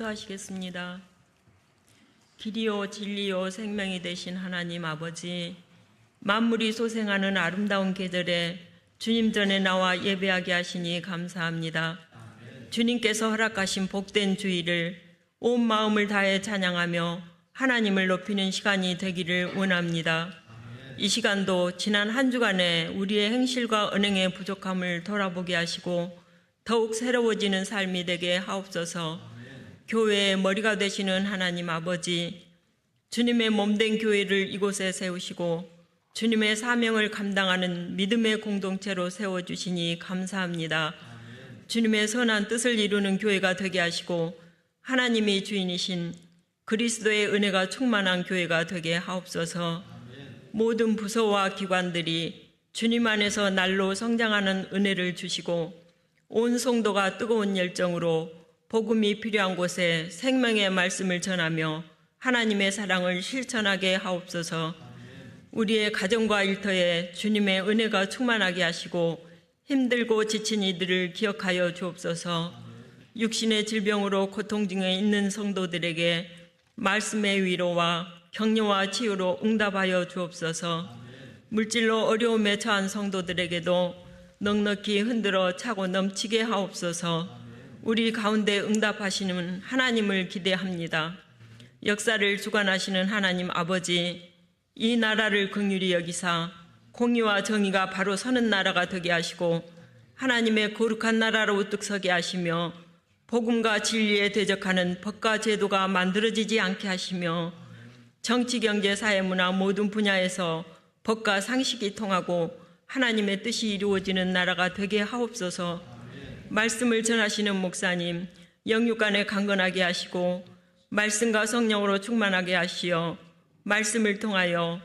기도하시겠습니다. 길이요 진리요 생명이 되신 하나님 아버지, 만물이 소생하는 아름다운 계절에 주님 전에 나와 예배하게 하시니 감사합니다. 주님께서 허락하신 복된 주일을 온 마음을 다해 찬양하며 하나님을 높이는 시간이 되기를 원합니다. 이 시간도 지난 한 주간의 우리의 행실과 언행의 부족함을 돌아보게 하시고 더욱 새로워지는 삶이 되게 하옵소서. 교회의 머리가 되시는 하나님 아버지, 주님의 몸된 교회를 이곳에 세우시고 주님의 사명을 감당하는 믿음의 공동체로 세워주시니 감사합니다. 주님의 선한 뜻을 이루는 교회가 되게 하시고 하나님이 주인이신 그리스도의 은혜가 충만한 교회가 되게 하옵소서. 모든 부서와 기관들이 주님 안에서 날로 성장하는 은혜를 주시고 온 성도가 뜨거운 열정으로 복음이 필요한 곳에 생명의 말씀을 전하며 하나님의 사랑을 실천하게 하옵소서. 우리의 가정과 일터에 주님의 은혜가 충만하게 하시고 힘들고 지친 이들을 기억하여 주옵소서. 육신의 질병으로 고통 중에 있는 성도들에게 말씀의 위로와 격려와 치유로 응답하여 주옵소서. 물질로 어려움에 처한 성도들에게도 넉넉히 흔들어 차고 넘치게 하옵소서. 우리 가운데 응답하시는 하나님을 기대합니다. 역사를 주관하시는 하나님 아버지, 이 나라를 긍휼히 여기사 공의와 정의가 바로 서는 나라가 되게 하시고 하나님의 거룩한 나라로 우뚝 서게 하시며 복음과 진리에 대적하는 법과 제도가 만들어지지 않게 하시며 정치, 경제, 사회, 문화 모든 분야에서 법과 상식이 통하고 하나님의 뜻이 이루어지는 나라가 되게 하옵소서. 말씀을 전하시는 목사님, 영육간에 강건하게 하시고 말씀과 성령으로 충만하게 하시어 말씀을 통하여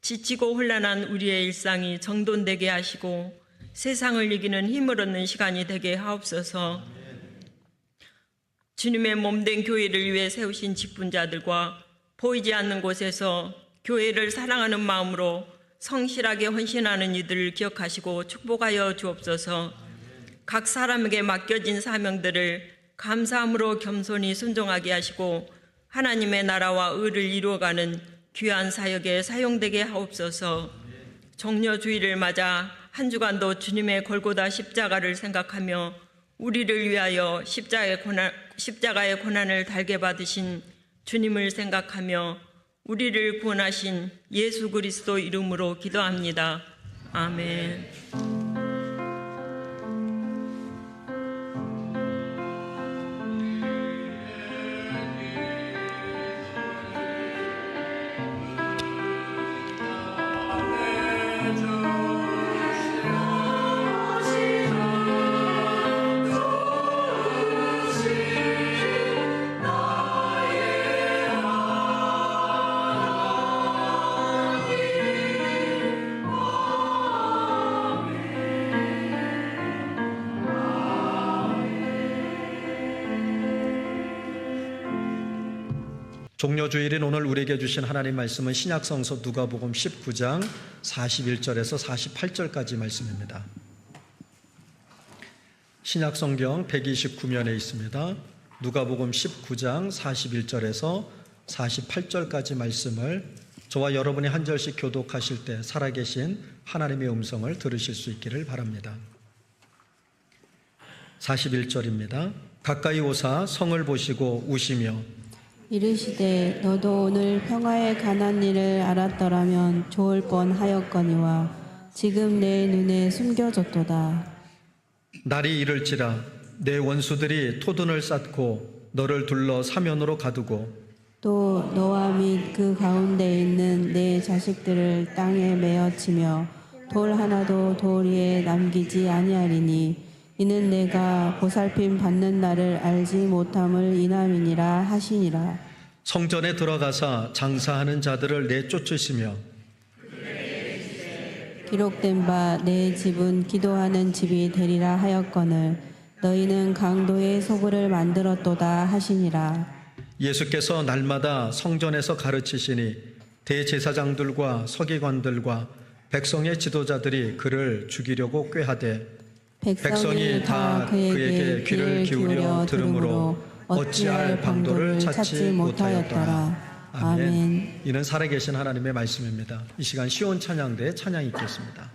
지치고 혼란한 우리의 일상이 정돈되게 하시고 세상을 이기는 힘을 얻는 시간이 되게 하옵소서. 주님의 몸된 교회를 위해 세우신 직분자들과 보이지 않는 곳에서 교회를 사랑하는 마음으로 성실하게 헌신하는 이들을 기억하시고 축복하여 주옵소서. 각 사람에게 맡겨진 사명들을 감사함으로 겸손히 순종하게 하시고 하나님의 나라와 의를 이루어가는 귀한 사역에 사용되게 하옵소서. 종려주의를 맞아 한 주간도 주님의 골고다 십자가를 생각하며 우리를 위하여 십자가의 고난을 달게 받으신 주님을 생각하며 우리를 구원하신 예수 그리스도 이름으로 기도합니다. 아멘. 종려주일인 오늘 우리에게 주신 하나님 말씀은 신약성서 누가복음 19장 41절에서 48절까지 말씀입니다. 신약성경 129면에 있습니다. 누가복음 19장 41절에서 48절까지 말씀을 저와 여러분이 한 절씩 교독하실 때 살아계신 하나님의 음성을 들으실 수 있기를 바랍니다. 41절입니다. 가까이 오사 성을 보시고 우시며 이르시되 너도 오늘 평화에 관한 일을 알았더라면 좋을 뻔하였거니와 지금 내 눈에 숨겨졌도다. 날이 이를지라 내 원수들이 토둔을 쌓고 너를 둘러 사면으로 가두고 또 너와 및 그 가운데 있는 내 자식들을 땅에 메어치며 돌 하나도 돌 위에 남기지 아니하리니 이는 내가 보살핌 받는 날을 알지 못함을 인함이니라 하시니라. 성전에 들어가사 장사하는 자들을 내쫓으시며 기록된 바 내 집은 기도하는 집이 되리라 하였거늘 너희는 강도의 소굴을 만들었도다 하시니라. 예수께서 날마다 성전에서 가르치시니 대제사장들과 서기관들과 백성의 지도자들이 그를 죽이려고 꾀하되 백성이 다 그에게 귀를 기울여 들으므로 어찌할 방도를 찾지 못하였더라. 아멘. 이는 살아계신 하나님의 말씀입니다. 이 시간 시온 찬양대에 찬양이 있겠습니다.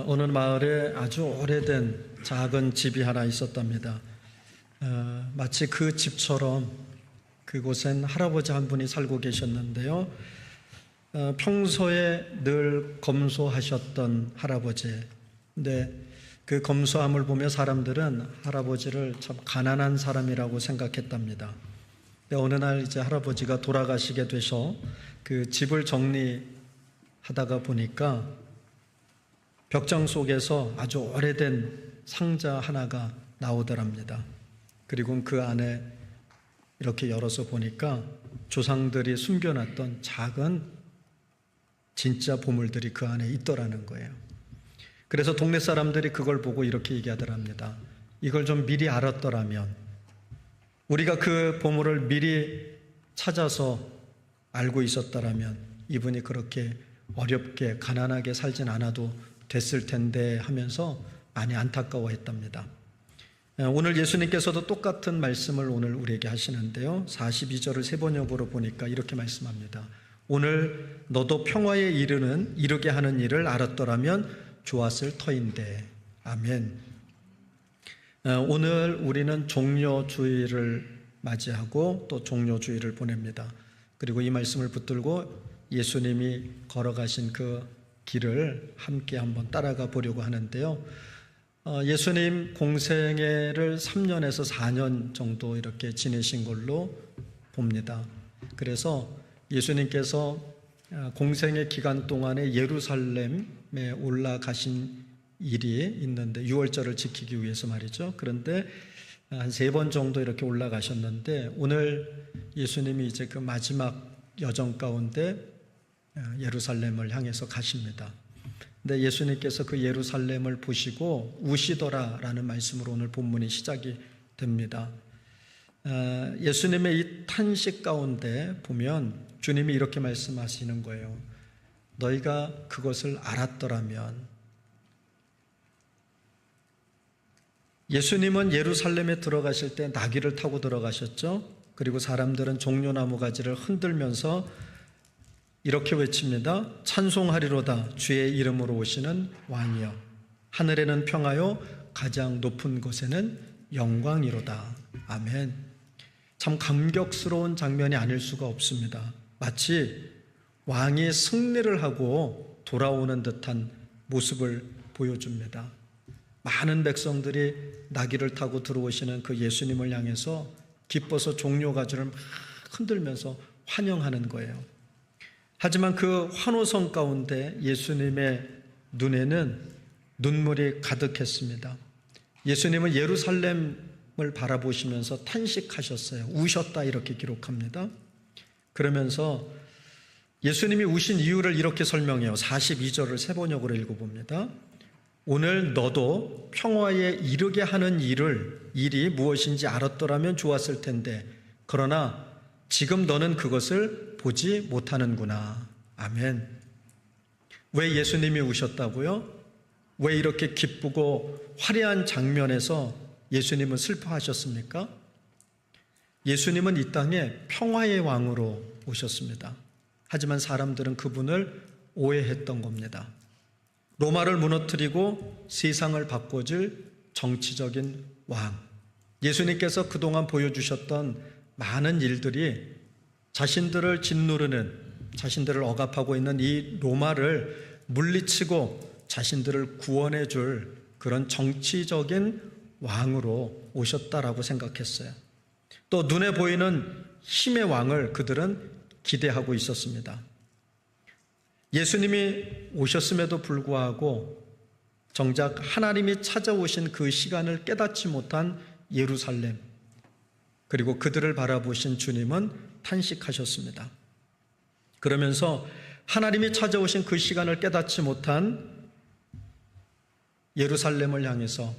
어느 마을에 아주 오래된 작은 집이 하나 있었답니다. 마치 그 집처럼 그곳엔 할아버지 한 분이 살고 계셨는데요. 평소에 늘 검소하셨던 할아버지. 근데 그 검소함을 보며 사람들은 할아버지를 참 가난한 사람이라고 생각했답니다. 근데 어느 날 이제 할아버지가 돌아가시게 돼서 그 집을 정리하다가 보니까 벽장 속에서 아주 오래된 상자 하나가 나오더랍니다. 그리고 그 안에 이렇게 열어서 보니까 조상들이 숨겨놨던 작은 진짜 보물들이 그 안에 있더라는 거예요. 그래서 동네 사람들이 그걸 보고 이렇게 얘기하더랍니다. 이걸 좀 미리 알았더라면, 우리가 그 보물을 미리 찾아서 알고 있었더라면 이분이 그렇게 어렵게 가난하게 살진 않아도 됐을 텐데 하면서 많이 안타까워했답니다. 오늘 예수님께서도 똑같은 말씀을 오늘 우리에게 하시는데요. 42절을 세 번역으로 보니까 이렇게 말씀합니다. 오늘 너도 평화에 이르게 하는 일을 알았더라면 좋았을 터인데. 아멘. 오늘 우리는 종료주일을 맞이하고 또 종료주일을 보냅니다. 그리고 이 말씀을 붙들고 예수님이 걸어가신 그 길을 함께 한번 따라가 보려고 하는데요. 예수님 공생애를 3년에서 4년 정도 이렇게 지내신 걸로 봅니다. 그래서 예수님께서 공생의 기간 동안에 예루살렘에 올라가신 일이 있는데, 유월절을 지키기 위해서 말이죠. 그런데 한 3번 정도 이렇게 올라가셨는데, 오늘 예수님이 이제 그 마지막 여정 가운데 예루살렘을 향해서 가십니다. 근데 예수님께서 그 예루살렘을 보시고 우시더라라는 말씀으로 오늘 본문이 시작이 됩니다. 예수님의 이 탄식 가운데 보면 주님이 이렇게 말씀하시는 거예요. 너희가 그것을 알았더라면. 예수님은 예루살렘에 들어가실 때 나귀를 타고 들어가셨죠. 그리고 사람들은 종려나무 가지를 흔들면서 이렇게 외칩니다. 찬송하리로다 주의 이름으로 오시는 왕이여, 하늘에는 평화요 가장 높은 곳에는 영광이로다. 아멘. 참 감격스러운 장면이 아닐 수가 없습니다. 마치 왕이 승리를 하고 돌아오는 듯한 모습을 보여줍니다. 많은 백성들이 나귀를 타고 들어오시는 그 예수님을 향해서 기뻐서 종려가지를 막 흔들면서 환영하는 거예요. 하지만 그 환호성 가운데 예수님의 눈에는 눈물이 가득했습니다. 예수님은 예루살렘을 바라보시면서 탄식하셨어요. 우셨다 이렇게 기록합니다. 그러면서 예수님이 우신 이유를 이렇게 설명해요. 42절을 세 번역으로 읽어봅니다. 오늘 너도 평화에 이르게 하는 일이 무엇인지 알았더라면 좋았을 텐데, 그러나 지금 너는 그것을 보지 못하는구나. 아멘. 왜 예수님이 우셨다고요? 왜 이렇게 기쁘고 화려한 장면에서 예수님은 슬퍼하셨습니까? 예수님은 이 땅에 평화의 왕으로 오셨습니다. 하지만 사람들은 그분을 오해했던 겁니다. 로마를 무너뜨리고 세상을 바꿔줄 정치적인 왕. 예수님께서 그동안 보여주셨던 많은 일들이 자신들을 짓누르는, 자신들을 억압하고 있는 이 로마를 물리치고 자신들을 구원해 줄 그런 정치적인 왕으로 오셨다라고 생각했어요. 또 눈에 보이는 힘의 왕을 그들은 기대하고 있었습니다. 예수님이 오셨음에도 불구하고 정작 하나님이 찾아오신 그 시간을 깨닫지 못한 예루살렘, 그리고 그들을 바라보신 주님은 탄식하셨습니다. 그러면서 하나님이 찾아오신 그 시간을 깨닫지 못한 예루살렘을 향해서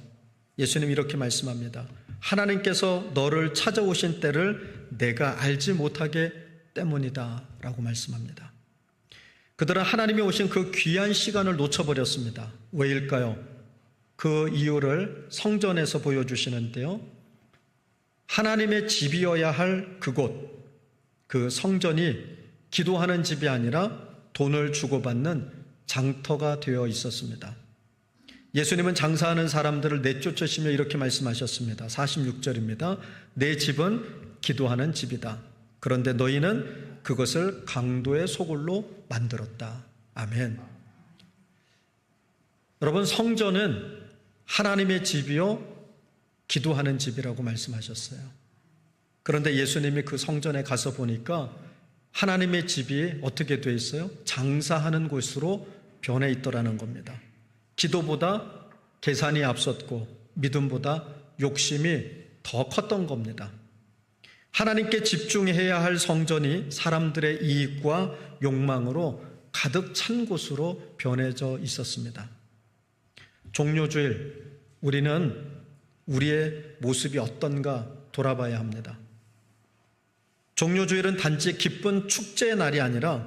예수님이 이렇게 말씀합니다. 하나님께서 너를 찾아오신 때를 내가 알지 못하게 때문이다 라고 말씀합니다. 그들은 하나님이 오신 그 귀한 시간을 놓쳐버렸습니다. 왜일까요? 그 이유를 성전에서 보여주시는데요. 하나님의 집이어야 할 그곳, 그 성전이 기도하는 집이 아니라 돈을 주고받는 장터가 되어 있었습니다. 예수님은 장사하는 사람들을 내쫓으시며 이렇게 말씀하셨습니다. 46절입니다. 내 집은 기도하는 집이다. 그런데 너희는 그것을 강도의 소굴로 만들었다. 아멘. 여러분, 성전은 하나님의 집이요 기도하는 집이라고 말씀하셨어요. 그런데 예수님이 그 성전에 가서 보니까 하나님의 집이 어떻게 되어 있어요? 장사하는 곳으로 변해 있더라는 겁니다. 기도보다 계산이 앞섰고 믿음보다 욕심이 더 컸던 겁니다. 하나님께 집중해야 할 성전이 사람들의 이익과 욕망으로 가득 찬 곳으로 변해져 있었습니다. 종료주일, 우리는 우리의 모습이 어떤가 돌아봐야 합니다. 종료주일은 단지 기쁜 축제의 날이 아니라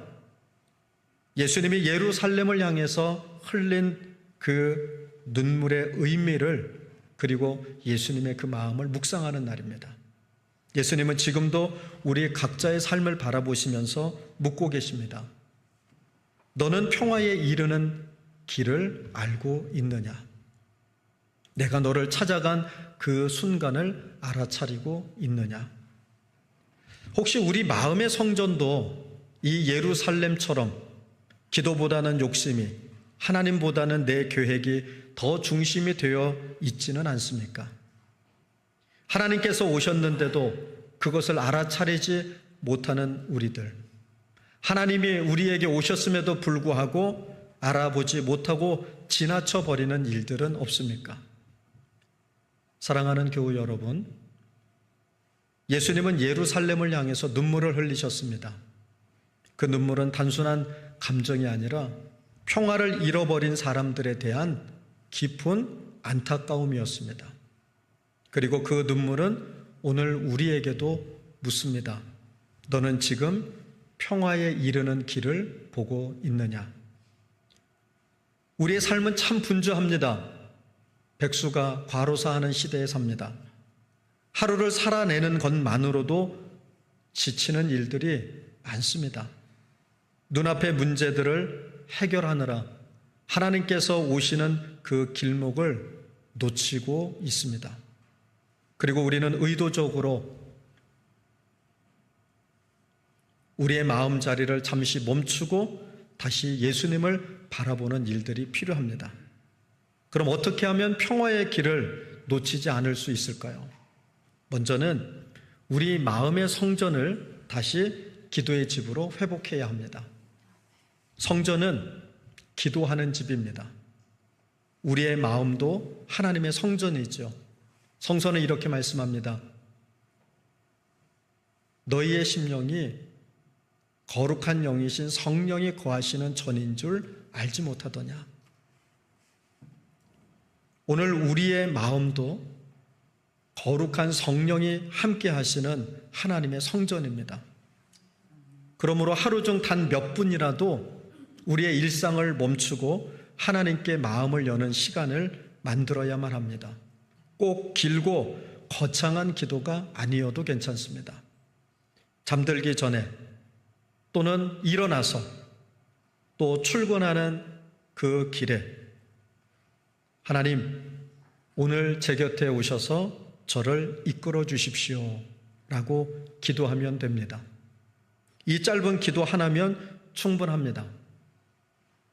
예수님이 예루살렘을 향해서 흘린 그 눈물의 의미를, 그리고 예수님의 그 마음을 묵상하는 날입니다. 예수님은 지금도 우리 각자의 삶을 바라보시면서 묻고 계십니다. 너는 평화에 이르는 길을 알고 있느냐? 내가 너를 찾아간 그 순간을 알아차리고 있느냐? 혹시 우리 마음의 성전도 이 예루살렘처럼 기도보다는 욕심이, 하나님보다는 내 계획이 더 중심이 되어 있지는 않습니까? 하나님께서 오셨는데도 그것을 알아차리지 못하는 우리들, 하나님이 우리에게 오셨음에도 불구하고 알아보지 못하고 지나쳐 버리는 일들은 없습니까? 사랑하는 교우 여러분, 예수님은 예루살렘을 향해서 눈물을 흘리셨습니다. 그 눈물은 단순한 감정이 아니라 평화를 잃어버린 사람들에 대한 깊은 안타까움이었습니다. 그리고 그 눈물은 오늘 우리에게도 묻습니다. 너는 지금 평화에 이르는 길을 보고 있느냐? 우리의 삶은 참 분주합니다. 백수가 과로사하는 시대에 삽니다. 하루를 살아내는 것만으로도 지치는 일들이 많습니다. 눈앞의 문제들을 해결하느라 하나님께서 오시는 그 길목을 놓치고 있습니다. 그리고 우리는 의도적으로 우리의 마음자리를 잠시 멈추고 다시 예수님을 바라보는 일들이 필요합니다. 그럼 어떻게 하면 평화의 길을 놓치지 않을 수 있을까요? 먼저는 우리 마음의 성전을 다시 기도의 집으로 회복해야 합니다. 성전은 기도하는 집입니다. 우리의 마음도 하나님의 성전이죠. 성서는 이렇게 말씀합니다. 너희의 심령이 거룩한 영이신 성령이 거하시는 전인 줄 알지 못하더냐. 오늘 우리의 마음도 거룩한 성령이 함께 하시는 하나님의 성전입니다. 그러므로 하루 중 단 몇 분이라도 우리의 일상을 멈추고 하나님께 마음을 여는 시간을 만들어야만 합니다. 꼭 길고 거창한 기도가 아니어도 괜찮습니다. 잠들기 전에 또는 일어나서 또 출근하는 그 길에 하나님, 오늘 제 곁에 오셔서 저를 이끌어 주십시오 라고 기도하면 됩니다. 이 짧은 기도 하나면 충분합니다.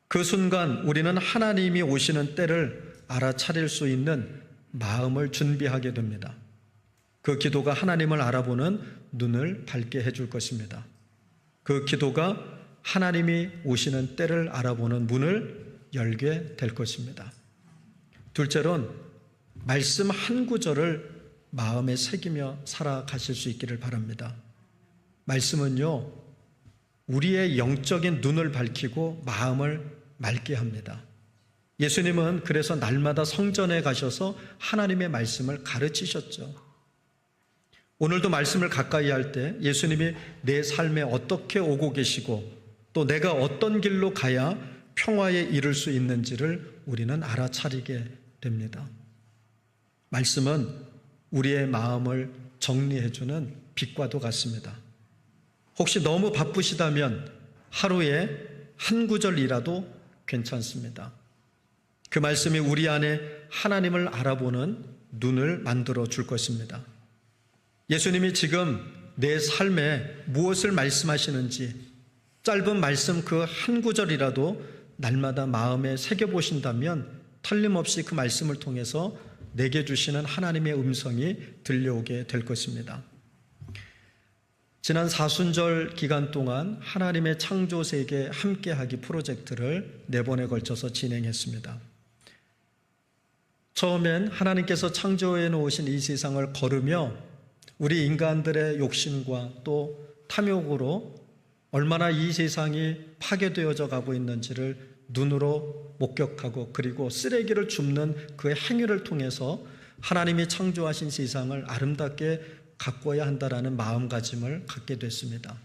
그 순간 우리는 하나님이 오시는 때를 알아차릴 수 있는 마음을 준비하게 됩니다. 그 기도가 하나님을 알아보는 눈을 밝게 해줄 것입니다. 그 기도가 하나님이 오시는 때를 알아보는 문을 열게 될 것입니다. 둘째로는 말씀 한 구절을 마음에 새기며 살아가실 수 있기를 바랍니다. 말씀은요, 우리의 영적인 눈을 밝히고 마음을 맑게 합니다. 예수님은 그래서 날마다 성전에 가셔서 하나님의 말씀을 가르치셨죠. 오늘도 말씀을 가까이 할 때 예수님이 내 삶에 어떻게 오고 계시고 또 내가 어떤 길로 가야 평화에 이를 수 있는지를 우리는 알아차리게 됩니다. 말씀은 우리의 마음을 정리해주는 빛과도 같습니다. 혹시 너무 바쁘시다면 하루에 한 구절이라도 괜찮습니다. 그 말씀이 우리 안에 하나님을 알아보는 눈을 만들어 줄 것입니다. 예수님이 지금 내 삶에 무엇을 말씀하시는지 짧은 말씀 그 한 구절이라도 날마다 마음에 새겨보신다면 틀림없이 그 말씀을 통해서 내게 주시는 하나님의 음성이 들려오게 될 것입니다. 지난 사순절 기간 동안 하나님의 창조세계 함께하기 프로젝트를 4번에 걸쳐서 진행했습니다. 처음엔 하나님께서 창조해 놓으신 이 세상을 걸으며 우리 인간들의 욕심과 또 탐욕으로 얼마나 이 세상이 파괴되어져 가고 있는지를 눈으로 목격하고 그리고 쓰레기를 줍는 그 행위를 통해서 하나님이 창조하신 세상을 아름답게 가꿔야 한다라는 마음가짐을 갖게 됐습니다.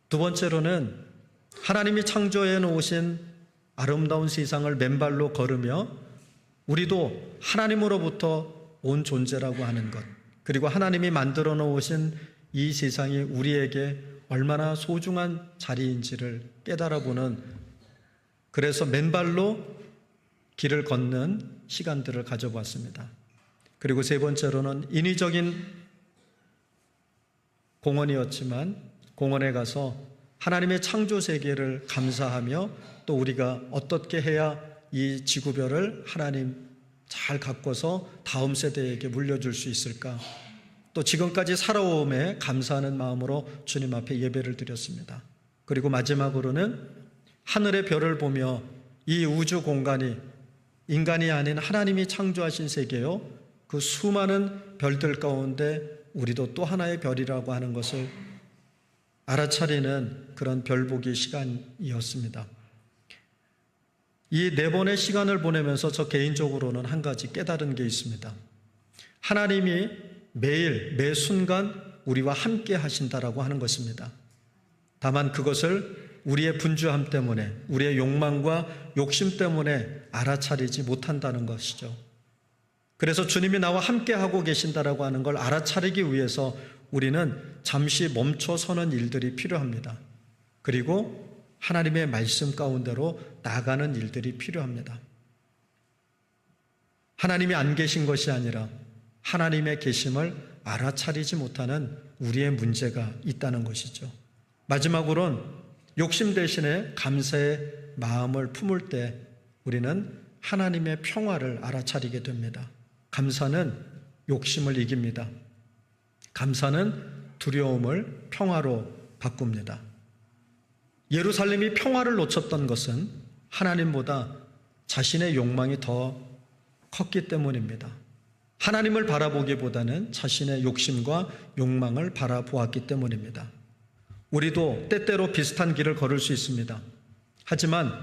두 번째로는 하나님이 창조해 놓으신 아름다운 세상을 맨발로 걸으며 우리도 하나님으로부터 온 존재라고 하는 것, 그리고 하나님이 만들어 놓으신 이 세상이 우리에게 얼마나 소중한 자리인지를 깨달아 보는 그래서 맨발로 길을 걷는 시간들을 가져보았습니다. 그리고 세 번째로는 인위적인 공원이었지만 공원에 가서 하나님의 창조 세계를 감사하며 또 우리가 어떻게 해야 이 지구별을 하나님 잘 가꿔서 다음 세대에게 물려줄 수 있을까? 또 지금까지 살아옴에 감사하는 마음으로 주님 앞에 예배를 드렸습니다. 그리고 마지막으로는 하늘의 별을 보며 이 우주 공간이 인간이 아닌 하나님이 창조하신 세계요, 그 수많은 별들 가운데 우리도 또 하나의 별이라고 하는 것을 알아차리는 그런 별보기 시간이었습니다. 이 4번의 시간을 보내면서 저 개인적으로는 한 가지 깨달은 게 있습니다. 하나님이 매일 매 순간 우리와 함께 하신다라고 하는 것입니다. 다만 그것을 우리의 분주함 때문에, 우리의 욕망과 욕심 때문에 알아차리지 못한다는 것이죠. 그래서 주님이 나와 함께 하고 계신다라고 하는 걸 알아차리기 위해서 우리는 잠시 멈춰서는 일들이 필요합니다. 그리고 하나님의 말씀 가운데로 나가는 일들이 필요합니다. 하나님이 안 계신 것이 아니라 하나님의 계심을 알아차리지 못하는 우리의 문제가 있다는 것이죠. 마지막으로는 욕심 대신에 감사의 마음을 품을 때 우리는 하나님의 평화를 알아차리게 됩니다. 감사는 욕심을 이깁니다. 감사는 두려움을 평화로 바꿉니다. 예루살렘이 평화를 놓쳤던 것은 하나님보다 자신의 욕망이 더 컸기 때문입니다. 하나님을 바라보기보다는 자신의 욕심과 욕망을 바라보았기 때문입니다. 우리도 때때로 비슷한 길을 걸을 수 있습니다. 하지만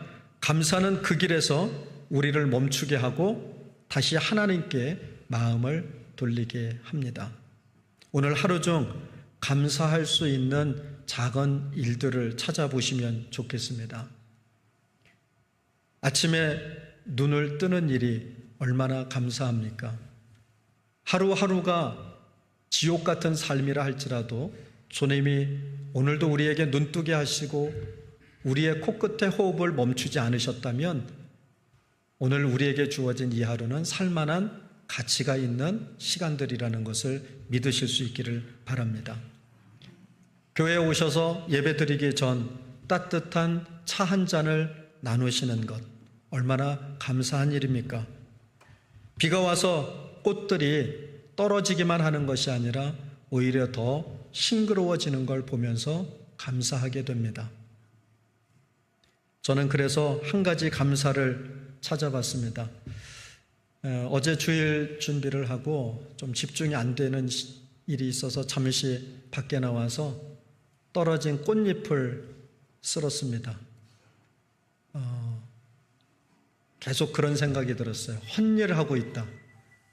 감사는 그 길에서 우리를 멈추게 하고 다시 하나님께 마음을 돌리게 합니다. 오늘 하루 중 감사할 수 있는 작은 일들을 찾아보시면 좋겠습니다. 아침에 눈을 뜨는 일이 얼마나 감사합니까? 하루하루가 지옥 같은 삶이라 할지라도 주님이 오늘도 우리에게 눈뜨게 하시고 우리의 코끝에 호흡을 멈추지 않으셨다면 오늘 우리에게 주어진 이 하루는 살만한 가치가 있는 시간들이라는 것을 믿으실 수 있기를 바랍니다. 교회에 오셔서 예배드리기 전 따뜻한 차 한 잔을 나누시는 것 얼마나 감사한 일입니까? 비가 와서 꽃들이 떨어지기만 하는 것이 아니라 오히려 더 싱그러워지는 걸 보면서 감사하게 됩니다. 저는 그래서 한 가지 감사를 찾아봤습니다. 어제 주일 준비를 하고 좀 집중이 안 되는 일이 있어서 잠시 밖에 나와서 떨어진 꽃잎을 쓸었습니다. 계속 그런 생각이 들었어요. 헛일을 하고 있다.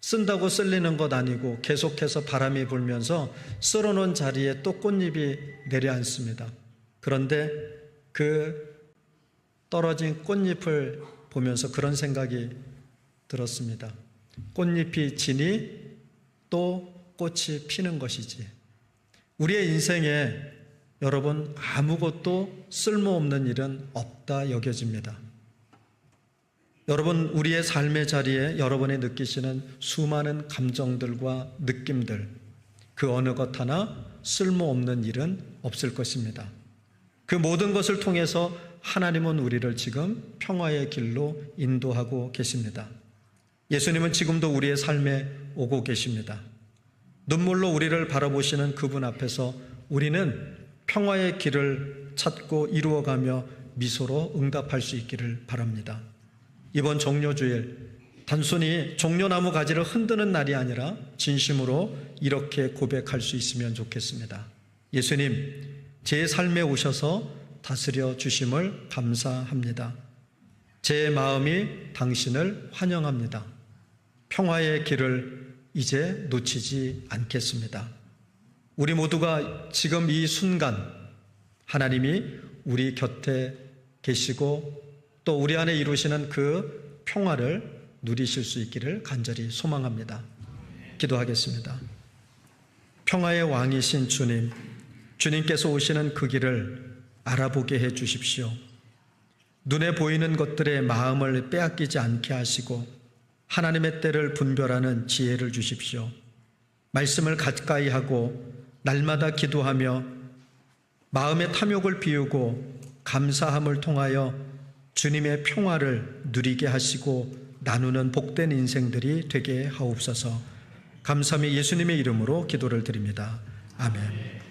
쓴다고 쓸리는 것 아니고 계속해서 바람이 불면서 쓸어놓은 자리에 또 꽃잎이 내려앉습니다. 그런데 그 떨어진 꽃잎을 보면서 그런 생각이 들었습니다. 꽃잎이 지니 또 꽃이 피는 것이지. 우리의 인생에 여러분 아무것도 쓸모없는 일은 없다 여겨집니다. 여러분 우리의 삶의 자리에 여러분이 느끼시는 수많은 감정들과 느낌들 그 어느 것 하나 쓸모없는 일은 없을 것입니다. 그 모든 것을 통해서 하나님은 우리를 지금 평화의 길로 인도하고 계십니다. 예수님은 지금도 우리의 삶에 오고 계십니다. 눈물로 우리를 바라보시는 그분 앞에서 우리는 평화의 길을 찾고 이루어가며 미소로 응답할 수 있기를 바랍니다. 이번 종려주일 단순히 종려나무 가지를 흔드는 날이 아니라 진심으로 이렇게 고백할 수 있으면 좋겠습니다. 예수님, 제 삶에 오셔서 다스려 주심을 감사합니다. 제 마음이 당신을 환영합니다. 평화의 길을 이제 놓치지 않겠습니다. 우리 모두가 지금 이 순간 하나님이 우리 곁에 계시고 또 우리 안에 이루시는 그 평화를 누리실 수 있기를 간절히 소망합니다. 기도하겠습니다. 평화의 왕이신 주님, 주님께서 오시는 그 길을 알아보게 해 주십시오. 눈에 보이는 것들에 마음을 빼앗기지 않게 하시고 하나님의 때를 분별하는 지혜를 주십시오. 말씀을 가까이 하고 날마다 기도하며 마음의 탐욕을 비우고 감사함을 통하여 주님의 평화를 누리게 하시고 나누는 복된 인생들이 되게 하옵소서. 감사함이 예수님의 이름으로 기도를 드립니다. 아멘.